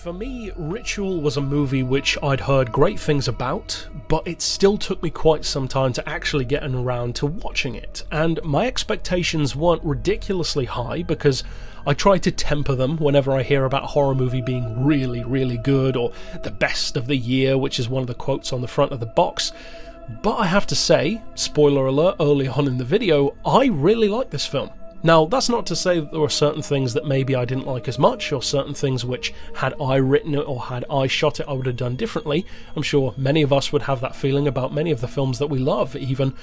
For me, Richel was a movie which I'd heard great things about, but it still took me quite some time to actually get around to watching it, and my expectations weren't ridiculously high because I try to temper them whenever I hear about a horror movie being really, really good, or the best of the year, which is one of the quotes on the front of the box. But I have to say, spoiler alert early on in the video, I really like this film. Now, that's not to say that there were certain things that maybe I didn't like as much, or certain things which, had I written it or had I shot it, I would have done differently. I'm sure many of us would have that feeling about many of the films that we love, even.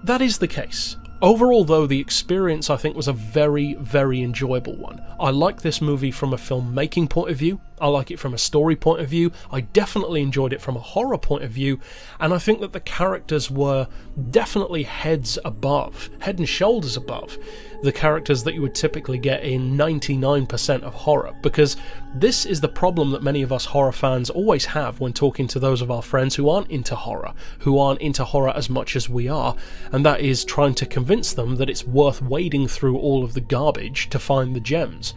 That is the case. Overall, though, the experience I think was a very, very enjoyable one. I like this movie from a filmmaking point of view, I like it from a story point of view, I definitely enjoyed it from a horror point of view, and I think that the characters were definitely head and shoulders above the characters that you would typically get in 99% of horror, because this is the problem that many of us horror fans always have when talking to those of our friends who aren't into horror as much as we are, and that is trying to convince them that it's worth wading through all of the garbage to find the gems.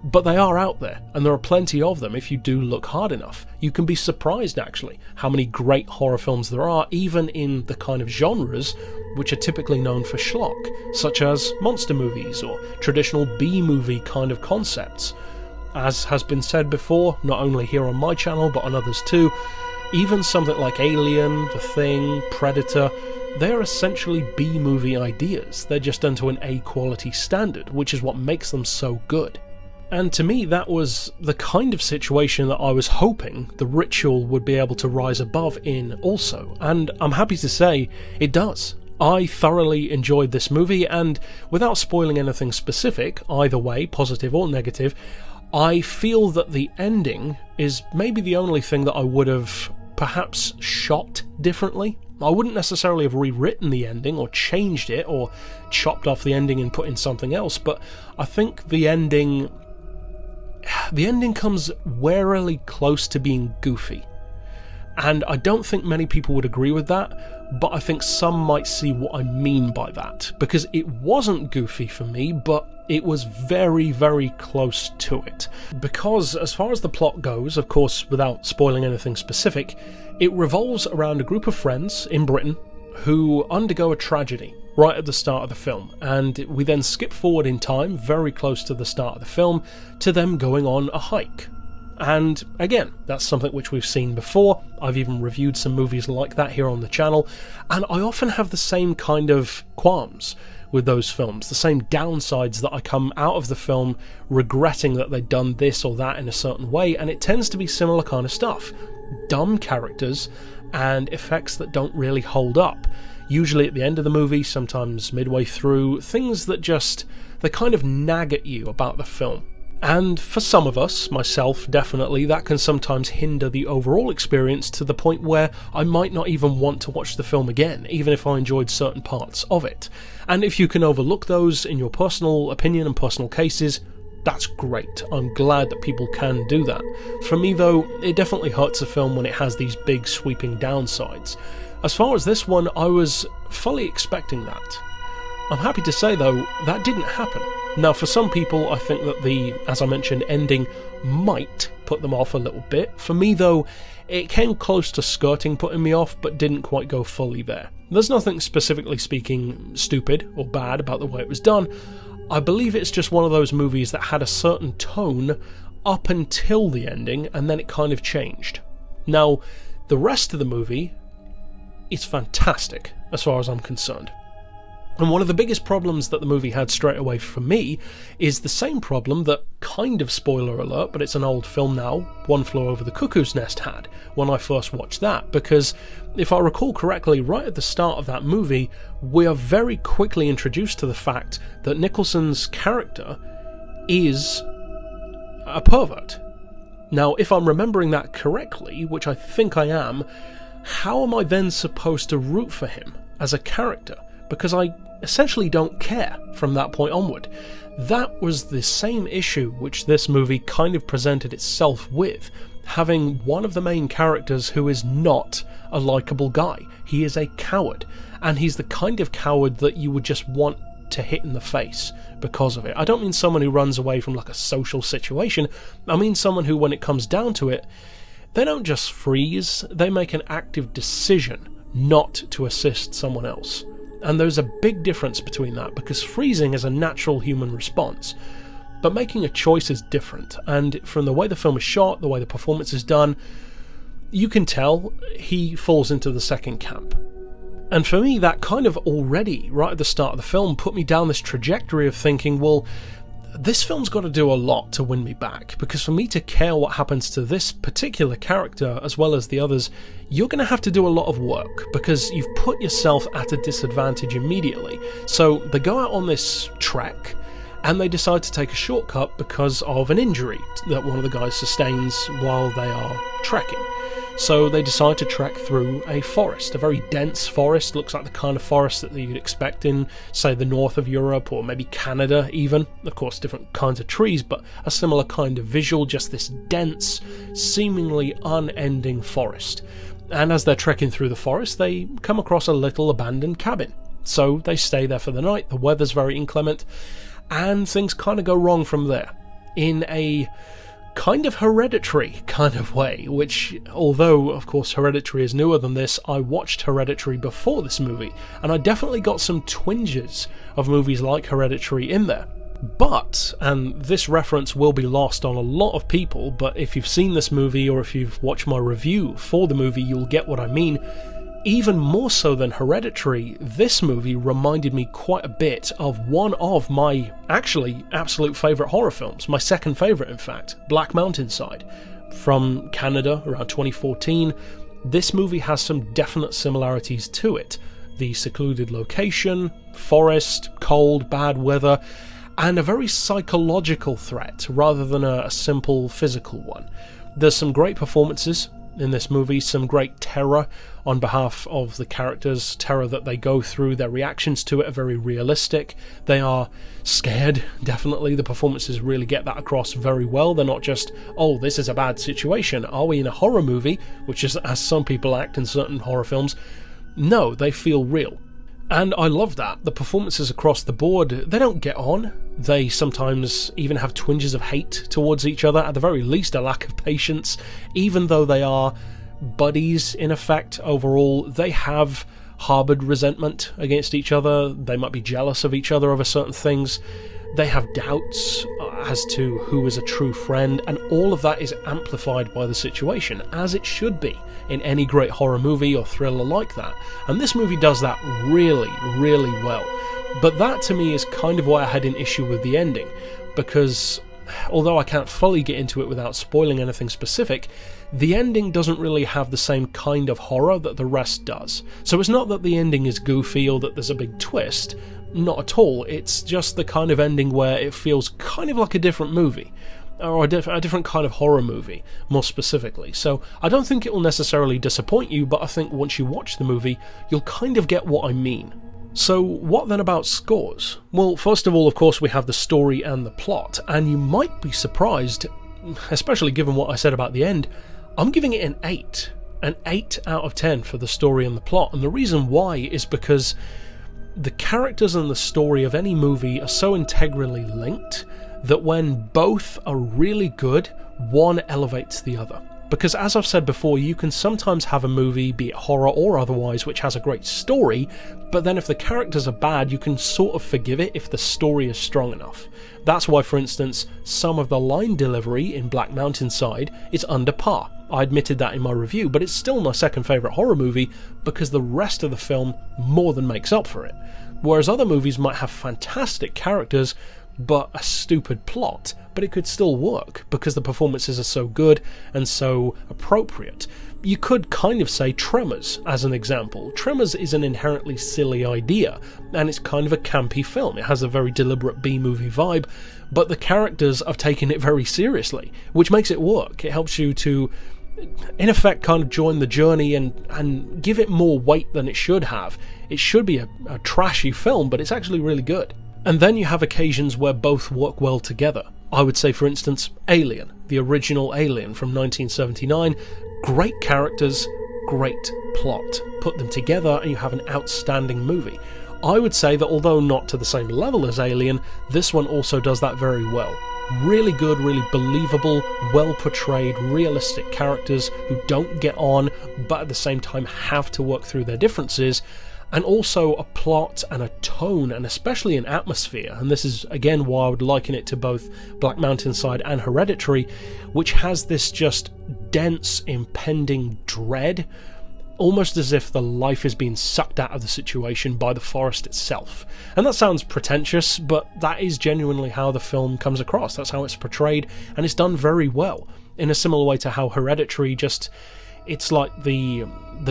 But they are out there, and there are plenty of them if you do look hard enough. You can be surprised, actually, how many great horror films there are, even in the kind of genres which are typically known for schlock, such as monster movies or traditional B-movie kind of concepts. As has been said before, not only here on my channel, but on others too, even something like Alien, The Thing, Predator, they're essentially B-movie ideas. They're just done to an A-quality standard, which is what makes them so good. And to me, that was the kind of situation that I was hoping the Richel would be able to rise above in also, and I'm happy to say it does. I thoroughly enjoyed this movie, and without spoiling anything specific, either way, positive or negative, I feel that the ending is maybe the only thing that I would have perhaps shot differently. I wouldn't necessarily have rewritten the ending or changed it or chopped off the ending and put in something else, but I think the ending comes warily close to being goofy. And I don't think many people would agree with that, but I think some might see what I mean by that, because it wasn't goofy for me, but it was very, very close to it. Because as far as the plot goes, of course, without spoiling anything specific, it revolves around a group of friends in Britain who undergo a tragedy right at the start of the film, and we then skip forward in time, very close to the start of the film, to them going on a hike. And again, that's something which we've seen before. I've even reviewed some movies like that here on the channel, and I often have the same kind of qualms with those films, the same downsides that I come out of the film regretting that they'd done this or that in a certain way, and it tends to be similar kind of stuff. Dumb characters and effects that don't really hold up. Usually at the end of the movie, sometimes midway through, things that just, they kind of nag at you about the film. And for some of us, myself definitely, that can sometimes hinder the overall experience to the point where I might not even want to watch the film again, even if I enjoyed certain parts of it. And if you can overlook those in your personal opinion and personal cases, that's great. I'm glad that people can do that. For me though, it definitely hurts a film when it has these big sweeping downsides. As far as this one, I was fully expecting that. I'm happy to say though, that didn't happen. Now for some people, I think that the, as I mentioned, ending might put them off a little bit. For me though, it came close to skirting putting me off, but didn't quite go fully there. There's nothing specifically speaking stupid or bad about the way it was done. I believe it's just one of those movies that had a certain tone up until the ending, and then it kind of changed. Now, the rest of the movie is fantastic, as far as I'm concerned. And one of the biggest problems that the movie had straight away for me is the same problem that, kind of spoiler alert, but it's an old film now, One Flew Over the Cuckoo's Nest had when I first watched that, because if I recall correctly, right at the start of that movie, we are very quickly introduced to the fact that Nicholson's character is a pervert. Now, if I'm remembering that correctly, which I think I am, how am I then supposed to root for him as a character? Because I essentially don't care from that point onward. That was the same issue which this movie kind of presented itself with, having one of the main characters who is not a likeable guy. He is a coward, and he's the kind of coward that you would just want to hit in the face because of it. I don't mean someone who runs away from like a social situation. I mean someone who, when it comes down to it, they don't just freeze, they make an active decision not to assist someone else. And there's a big difference between that, because freezing is a natural human response, but making a choice is different. And from the way the film is shot, the way the performance is done, you can tell he falls into the second camp. And for me, that kind of already, right at the start of the film, put me down this trajectory of thinking, well, this film's got to do a lot to win me back, because for me to care what happens to this particular character as well as the others, you're going to have to do a lot of work, because you've put yourself at a disadvantage immediately. So they go out on this trek, and they decide to take a shortcut because of an injury that one of the guys sustains while they are trekking. So they decide to trek through a forest, a very dense forest, looks like the kind of forest that you'd expect in, say, the north of Europe, or maybe Canada even. Of course, different kinds of trees, but a similar kind of visual, just this dense, seemingly unending forest. And as they're trekking through the forest, they come across a little abandoned cabin. So they stay there for the night, the weather's very inclement, and things kind of go wrong from there, in a kind of Hereditary kind of way, which, although of course Hereditary is newer than this, I watched Hereditary before this movie, and I definitely got some twinges of movies like Hereditary in there. But, and this reference will be lost on a lot of people, but if you've seen this movie or if you've watched my review for the movie, you'll get what I mean. Even more so than Hereditary, this movie reminded me quite a bit of one of my, actually, absolute favourite horror films, my second favourite in fact, Black Mountainside, from Canada around 2014. This movie has some definite similarities to it. The secluded location, forest, cold, bad weather, and a very psychological threat rather than a simple physical one. There's some great performances in this movie, some great terror on behalf of the characters, terror that they go through. Their reactions to it are very realistic. They are scared, definitely. The performances really get that across very well. They're not just, oh, this is a bad situation. Are we in a horror movie? Which is as some people act in certain horror films. No, they feel real. And I love that. The performances across the board, they don't get on. They sometimes even have twinges of hate towards each other, at the very least a lack of patience. Even though they are buddies in effect overall, they have harboured resentment against each other. They might be jealous of each other over certain things. They have doubts as to who is a true friend, and all of that is amplified by the situation, as it should be in any great horror movie or thriller like that. And this movie does that really, really well. But that to me is kind of why I had an issue with the ending, because although I can't fully get into it without spoiling anything specific, the ending doesn't really have the same kind of horror that the rest does. So it's not that the ending is goofy or that there's a big twist, not at all. It's just the kind of ending where it feels kind of like a different movie, or a different kind of horror movie, more specifically. So I don't think it will necessarily disappoint you, but I think once you watch the movie, you'll kind of get what I mean. So what then about scores? Well, first of all, of course, we have the story and the plot, and you might be surprised, especially given what I said about the end, I'm giving it an 8. An 8 out of 10 for the story and the plot, and the reason why is because the characters and the story of any movie are so integrally linked that when both are really good, one elevates the other. Because as I've said before, you can sometimes have a movie, be it horror or otherwise, which has a great story, but then if the characters are bad, you can sort of forgive it if the story is strong enough. That's why, for instance, some of the line delivery in Black Mountainside is under par. I admitted that in my review, but it's still my second favourite horror movie because the rest of the film more than makes up for it. Whereas other movies might have fantastic characters, but a stupid plot, but it could still work because the performances are so good and so appropriate. You could kind of say Tremors as an example. Tremors is an inherently silly idea, and it's kind of a campy film. It has a very deliberate B-movie vibe, but the characters have taken it very seriously, which makes it work. It helps you to, in effect, kind of join the journey and give it more weight than it should have. It should be a trashy film, but it's actually really good. And then you have occasions where both work well together. I would say, for instance, Alien, the original Alien from 1979. Great characters, great plot. Put them together and you have an outstanding movie. I would say that although not to the same level as Alien, this one also does that very well. Really good, really believable, well portrayed, realistic characters who don't get on, but at the same time have to work through their differences, and also a plot and a tone, and especially an atmosphere, and this is again why I would liken it to both Black Mountainside and Hereditary, which has this just dense, impending dread, almost as if the life is being sucked out of the situation by the forest itself. And that sounds pretentious, but that is genuinely how the film comes across. That's how it's portrayed, and it's done very well, in a similar way to how Hereditary it's like the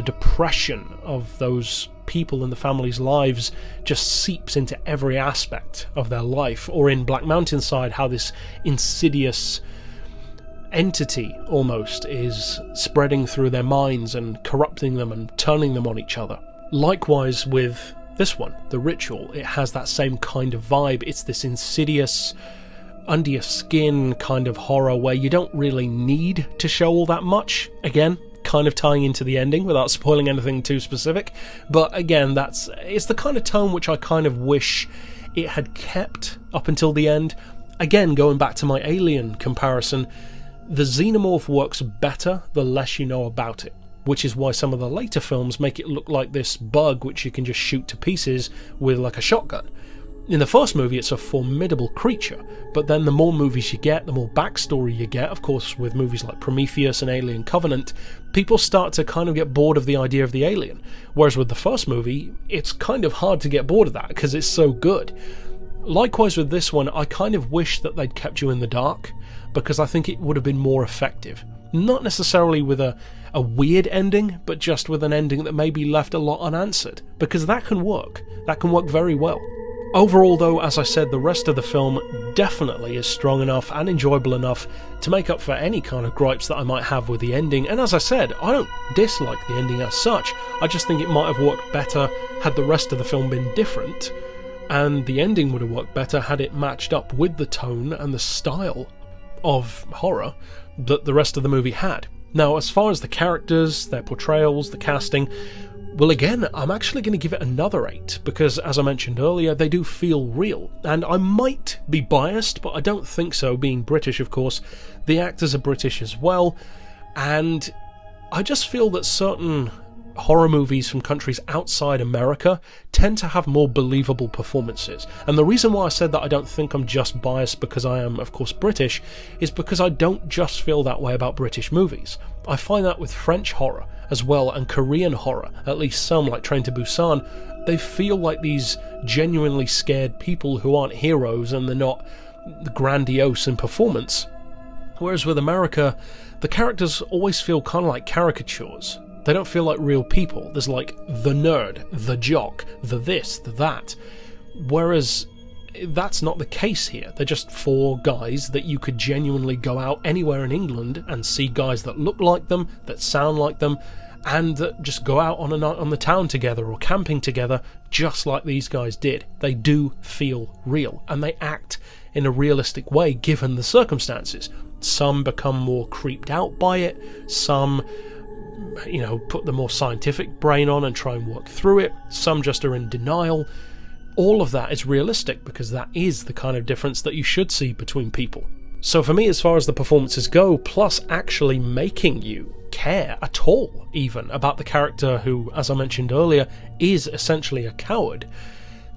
depression of those people in the family's lives just seeps into every aspect of their life, or in Black Mountainside, how this insidious entity almost is spreading through their minds and corrupting them and turning them on each other. Likewise with this one, the Richel, it has that same kind of vibe. It's this insidious, under your skin kind of horror where you don't really need to show all that much. Again, kind of tying into the ending without spoiling anything too specific, but again, it's the kind of tone which I kind of wish it had kept up until the end. Again, going back to my Alien comparison, the xenomorph works better the less you know about it, which is why some of the later films make it look like this bug which you can just shoot to pieces with like a shotgun. In the first movie, it's a formidable creature, but then the more movies you get, the more backstory you get. Of course, with movies like Prometheus and Alien Covenant, people start to kind of get bored of the idea of the alien. Whereas with the first movie, it's kind of hard to get bored of that because it's so good. Likewise with this one, I kind of wish that they'd kept you in the dark, because I think it would have been more effective. Not necessarily with a weird ending, but just with an ending that maybe left a lot unanswered, because that can work. That can work very well. Overall though, as I said, the rest of the film definitely is strong enough and enjoyable enough to make up for any kind of gripes that I might have with the ending, and as I said, I don't dislike the ending as such. I just think it might have worked better had the rest of the film been different, and the ending would have worked better had it matched up with the tone and the style of horror that the rest of the movie had. Now, as far as the characters, their portrayals, the casting, well again, I'm actually going to give it another 8, because as I mentioned earlier, they do feel real, and I might be biased, but I don't think so, being British of course. The actors are British as well, and I just feel that certain horror movies from countries outside America tend to have more believable performances. And the reason why I said that I don't think I'm just biased because I am, of course, British, is because I don't just feel that way about British movies. I find that with French horror as well, and Korean horror, at least some, like Train to Busan, they feel like these genuinely scared people who aren't heroes and they're not grandiose in performance. Whereas with America, the characters always feel kind of like caricatures. They don't feel like real people. There's like the nerd, the jock, the this, the that. Whereas that's not the case here. They're just 4 guys that you could genuinely go out anywhere in England and see guys that look like them, that sound like them, and that just go out on a night on the town together or camping together just like these guys did. They do feel real, and they act in a realistic way given the circumstances. Some become more creeped out by it, some put the more scientific brain on and try and work through it. Some just are in denial. All of that is realistic because that is the kind of difference that you should see between people. So for me, as far as the performances go, plus actually making you care at all even about the character who, as I mentioned earlier, is essentially a coward,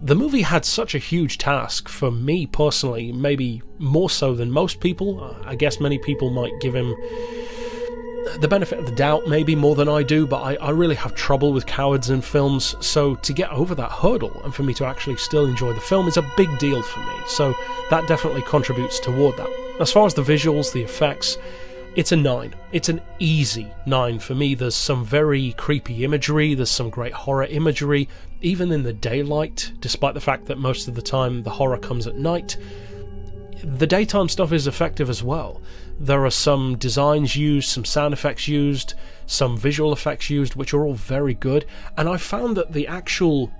the movie had such a huge task for me personally, maybe more so than most people. I guess many people might give him the benefit of the doubt, maybe more than I do, but I really have trouble with cowards in films, so to get over that hurdle and for me to actually still enjoy the film is a big deal for me, so that definitely contributes toward that. As far as the visuals, the effects, it's a 9. It's an easy 9 for me. There's some very creepy imagery, there's some great horror imagery, even in the daylight, despite the fact that most of the time the horror comes at night. The daytime stuff is effective as well. There are some designs used, some sound effects used, some visual effects used, which are all very good, and I found that the actual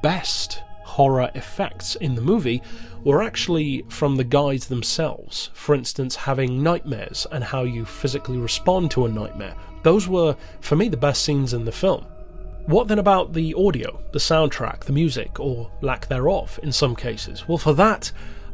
best horror effects in the movie were actually from the guys themselves. For instance, having nightmares and how you physically respond to a nightmare. Those were, for me, the best scenes in the film. What then about the audio, the soundtrack, the music, or lack thereof in some cases? Well, for that,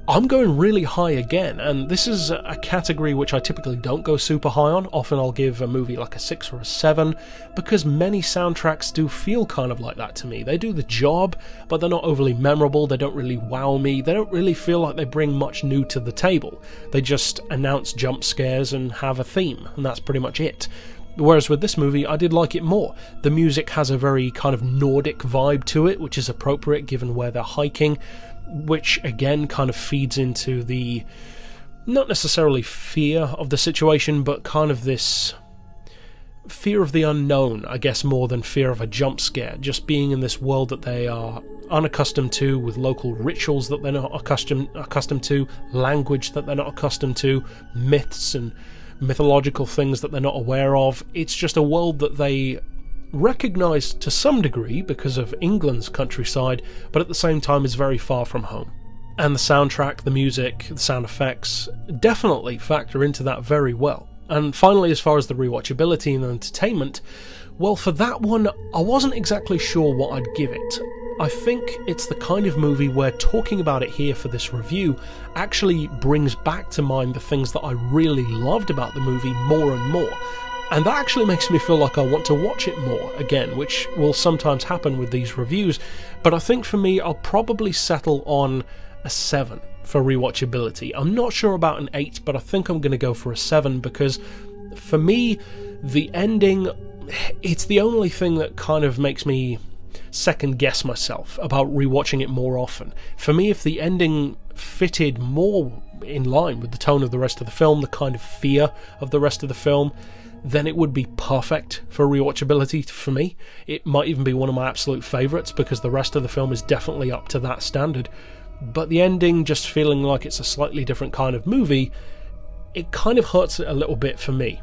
I'm going really high again, and this is a category which I typically don't go super high on. Often I'll give a movie like a 6 or a 7, because many soundtracks do feel kind of like that to me. They do the job, but they're not overly memorable, they don't really wow me, they don't really feel like they bring much new to the table. They just announce jump scares and have a theme, and that's pretty much it. Whereas with this movie, I did like it more. The music has a very kind of Nordic vibe to it, which is appropriate given where they're hiking, which again kind of feeds into the, not necessarily fear of the situation, but kind of this fear of the unknown, I guess, more than fear of a jump scare. Just being in this world that they are unaccustomed to, with local rituals that they're not accustomed to, language that they're not accustomed to, myths and mythological things that they're not aware of. It's just a world that they recognise to some degree because of England's countryside, but at the same time is very far from home. And the soundtrack, the music, the sound effects definitely factor into that very well. And finally, as far as the rewatchability and entertainment, well, for that one, I wasn't exactly sure what I'd give it. I think it's the kind of movie where talking about it here for this review actually brings back to mind the things that I really loved about the movie more and more. And that actually makes me feel like I want to watch it more again, which will sometimes happen with these reviews. But I think for me, I'll probably settle on a 7 for rewatchability. I'm not sure about an 8, but I think I'm going to go for a 7 because for me, the ending, it's the only thing that kind of makes me second guess myself about rewatching it more often. For me, if the ending fitted more in line with the tone of the rest of the film, the kind of fear of the rest of the film, then it would be perfect for rewatchability for me. It might even be one of my absolute favourites because the rest of the film is definitely up to that standard. But the ending just feeling like it's a slightly different kind of movie, it kind of hurts it a little bit for me.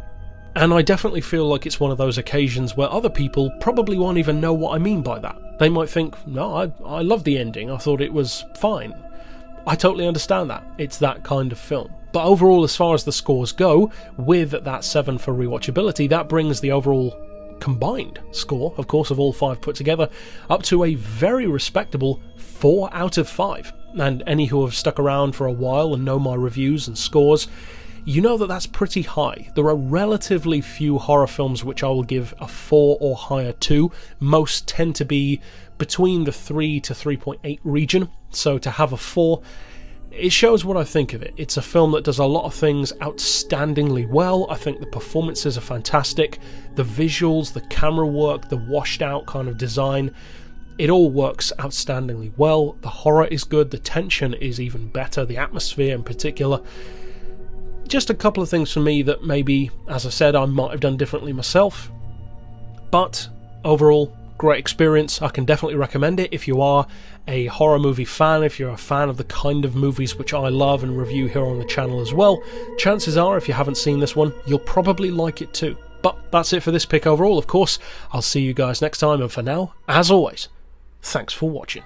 And I definitely feel like it's one of those occasions where other people probably won't even know what I mean by that. They might think, no, I love the ending, I thought it was fine. I totally understand that. It's that kind of film. But overall, as far as the scores go, with that 7 for rewatchability, that brings the overall combined score, of course, of all 5 put together, up to a very respectable 4 out of 5. And any who have stuck around for a while and know my reviews and scores, you know that that's pretty high. There are relatively few horror films which I will give a 4 or higher to. Most tend to be between the 3 to 3.8 region, so to have a 4, it shows what I think of it. It's a film that does a lot of things outstandingly well. I think the performances are fantastic, the visuals, the camera work, the washed out kind of design, it all works outstandingly well. The horror is good, the tension is even better, the atmosphere in particular. Just a couple of things for me that maybe, as I said, I might have done differently myself. But overall, great experience. I can definitely recommend it if you are a horror movie fan, if you're a fan of the kind of movies which I love and review here on the channel as well. Chances are, if you haven't seen this one, you'll probably like it too. But that's it for this pick overall, of course. I'll see you guys next time, and for now, as always, thanks for watching.